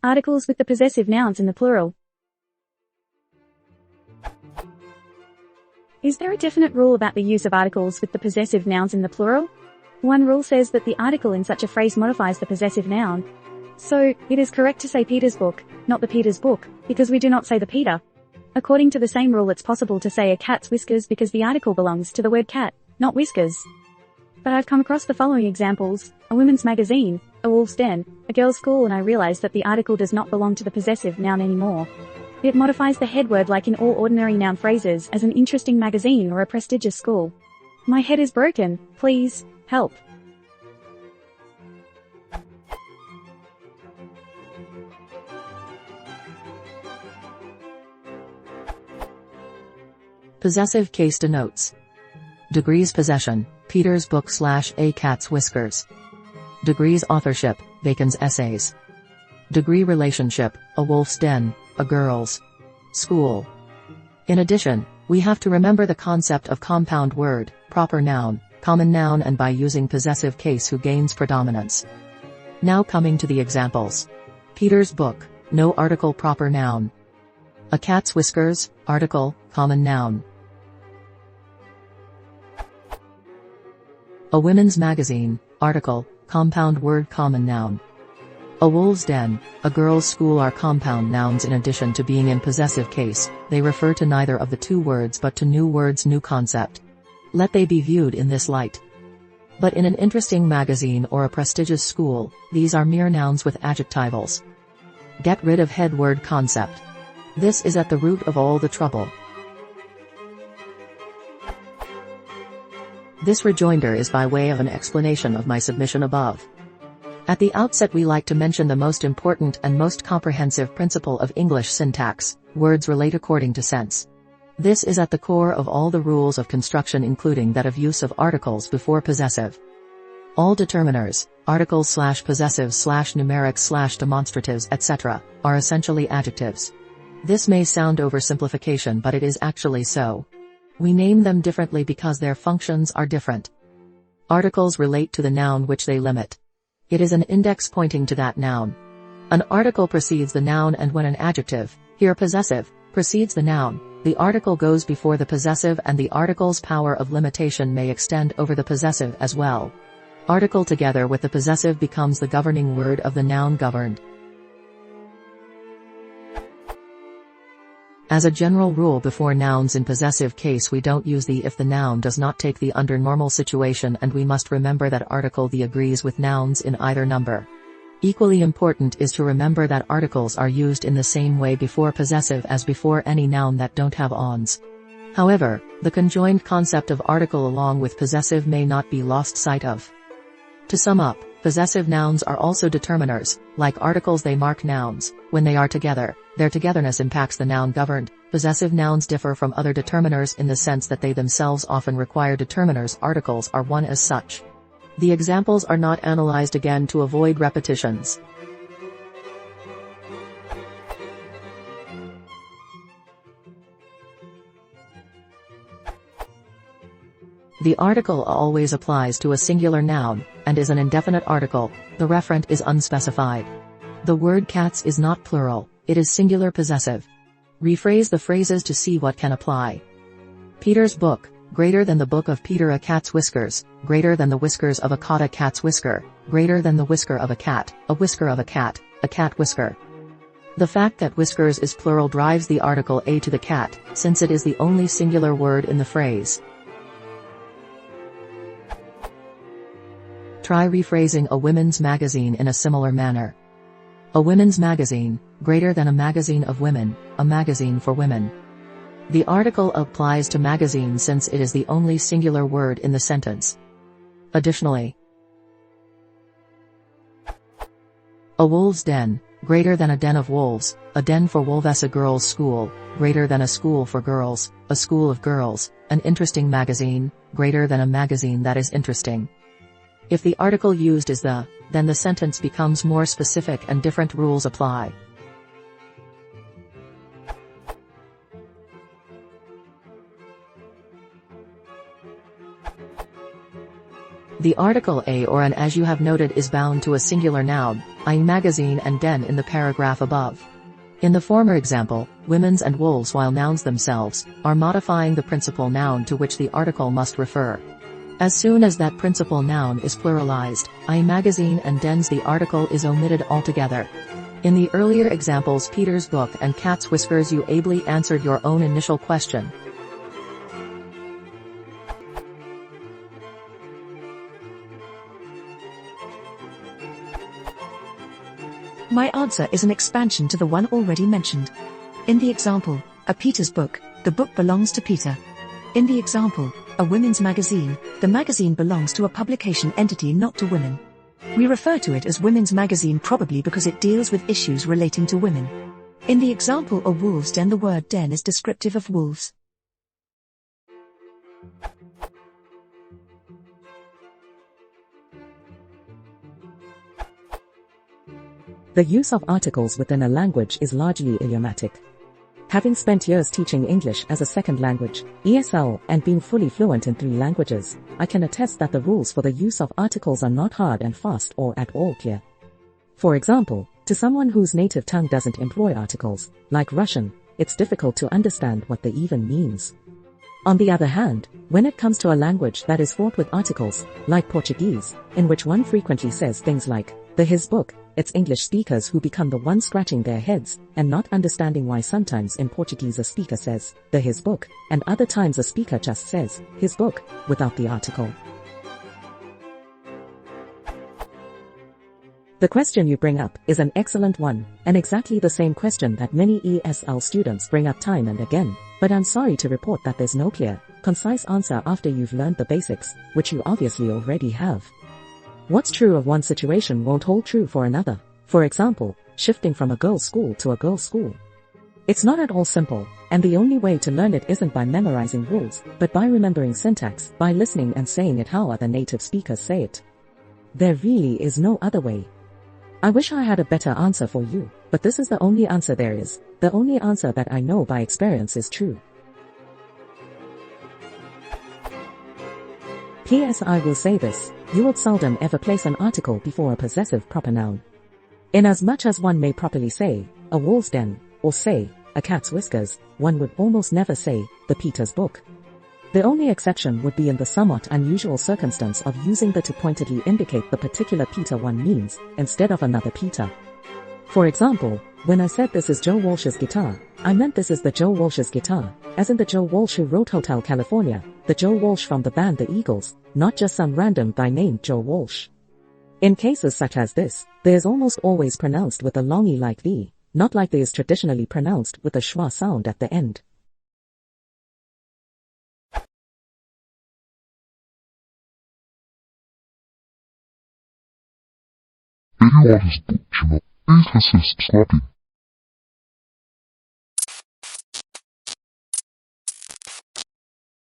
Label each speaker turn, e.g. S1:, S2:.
S1: Articles with the possessive nouns in the plural. Is there a definite rule about the use of articles with the possessive nouns in the plural? One rule says that the article in such a phrase modifies the possessive noun. So, it is correct to say Peter's book, not the Peter's book, because we do not say the Peter. According to the same rule, it's possible to say a cat's whiskers because the article belongs to the word cat, not whiskers. But I've come across the following examples: a women's magazine, a wolf's den, a girl's school, and I realized that the article does not belong to the possessive noun anymore. It modifies the head word like in all ordinary noun phrases as an interesting magazine or a prestigious school. My head is broken, please, help.
S2: Possessive case denotes. Degrees possession, Peter's book / a cat's whiskers. Degrees authorship, Bacon's essays. Degree relationship, a wolf's den, a girl's school. In addition, we have to remember the concept of compound word, proper noun, common noun, and by using possessive case who gains predominance. Now coming to the examples. Peter's book, no article, proper noun. A cat's whiskers, article, common noun. A women's magazine, article, compound word, common noun. A wolf's den, a girl's school are compound nouns. In addition to being in possessive case, they refer to neither of the two words but to new words, new concept. Let they be viewed in this light. But in an interesting magazine or a prestigious school, these are mere nouns with adjectivals. Get rid of head word concept. This is at the root of all the trouble. This rejoinder is by way of an explanation of my submission above. At the outset, we like to mention the most important and most comprehensive principle of English syntax: words relate according to sense. This is at the core of all the rules of construction, including that of use of articles before possessive. All determiners, articles / possessives / numerics / demonstratives, etc., are essentially adjectives. This may sound oversimplification, but it is actually so. We name them differently because their functions are different. Articles relate to the noun which they limit. It is an index pointing to that noun. An article precedes the noun, and when an adjective, here possessive, precedes the noun, the article goes before the possessive, and the article's power of limitation may extend over the possessive as well. Article together with the possessive becomes the governing word of the noun governed. As a general rule, before nouns in possessive case we don't use the if the noun does not take the under normal situation, and we must remember that article the agrees with nouns in either number. Equally important is to remember that articles are used in the same way before possessive as before any noun that don't have ons. However, the conjoined concept of article along with possessive may not be lost sight of. To sum up, possessive nouns are also determiners. Like articles, they mark nouns. When they are together, their togetherness impacts the noun governed. Possessive nouns differ from other determiners in the sense that they themselves often require determiners. Articles are one as such. The examples are not analyzed again to avoid repetitions. The article always applies to a singular noun, and is an indefinite article. The referent is unspecified. The word cats is not plural, it is singular possessive. Rephrase the phrases to see what can apply. Peter's book, greater than the book of Peter. A cat's whiskers, greater than the whiskers of a cat. A cat's whisker, greater than the whisker of a cat. A whisker of a cat whisker. The fact that whiskers is plural drives the article a to the cat, since it is the only singular word in the phrase. Try rephrasing a women's magazine in a similar manner. A women's magazine, greater than a magazine of women, a magazine for women. The article applies to magazine since it is the only singular word in the sentence. Additionally, a wolf's den, greater than a den of wolves, a den for wolves. A girls' school, greater than a school for girls, a school of girls. An interesting magazine, greater than a magazine that is interesting. If the article used is the, then the sentence becomes more specific and different rules apply. The article a or an, as you have noted, is bound to a singular noun, ein magazine and den in the paragraph above. In the former example, women's and wolves, while nouns themselves, are modifying the principal noun to which the article must refer. As soon as that principal noun is pluralized, ein magazine and dens, the article is omitted altogether. In the earlier examples, Peter's book and cat's whiskers, you ably answered your own initial question.
S3: My answer is an expansion to the one already mentioned. In the example, a Peter's book, the book belongs to Peter. In the example, a women's magazine, the magazine belongs to a publication entity, not to women. We refer to it as women's magazine probably because it deals with issues relating to women. In the example, a wolf's den, the word den is descriptive of wolves.
S4: The use of articles within a language is largely idiomatic. Having spent years teaching English as a second language, ESL, and being fully fluent in 3 languages, I can attest that the rules for the use of articles are not hard and fast or at all clear. For example, to someone whose native tongue doesn't employ articles, like Russian, it's difficult to understand what they even means. On the other hand, when it comes to a language that is fraught with articles, like Portuguese, in which one frequently says things like, the his book, it's English speakers who become the ones scratching their heads and not understanding why sometimes in Portuguese a speaker says, the his book, and other times a speaker just says, his book, without the article. The question you bring up is an excellent one, and exactly the same question that many ESL students bring up time and again, but I'm sorry to report that there's no clear, concise answer after you've learned the basics, which you obviously already have. What's true of one situation won't hold true for another. For example, shifting from a girls' school to a girls' school. It's not at all simple, and the only way to learn it isn't by memorizing rules, but by remembering syntax, by listening and saying it how other native speakers say it. There really is no other way. I wish I had a better answer for you, but this is the only answer there is. The only answer that I know by experience is true. P.S. I will say this, you would seldom ever place an article before a possessive proper noun. Inasmuch as one may properly say, a wolf's den, or say, a cat's whiskers, one would almost never say, the Peter's book. The only exception would be in the somewhat unusual circumstance of using the to pointedly indicate the particular Peter one means, instead of another Peter. For example, when I said this is Joe Walsh's guitar, I meant this is the Joe Walsh's guitar, as in the Joe Walsh who wrote Hotel California, the Joe Walsh from the band The Eagles, not just some random guy named Joe Walsh. In cases such as this, there is almost always pronounced with a long E like the, not like there is traditionally pronounced with a schwa sound at the end.
S5: Everyone has book, you know. Please consider subscribing.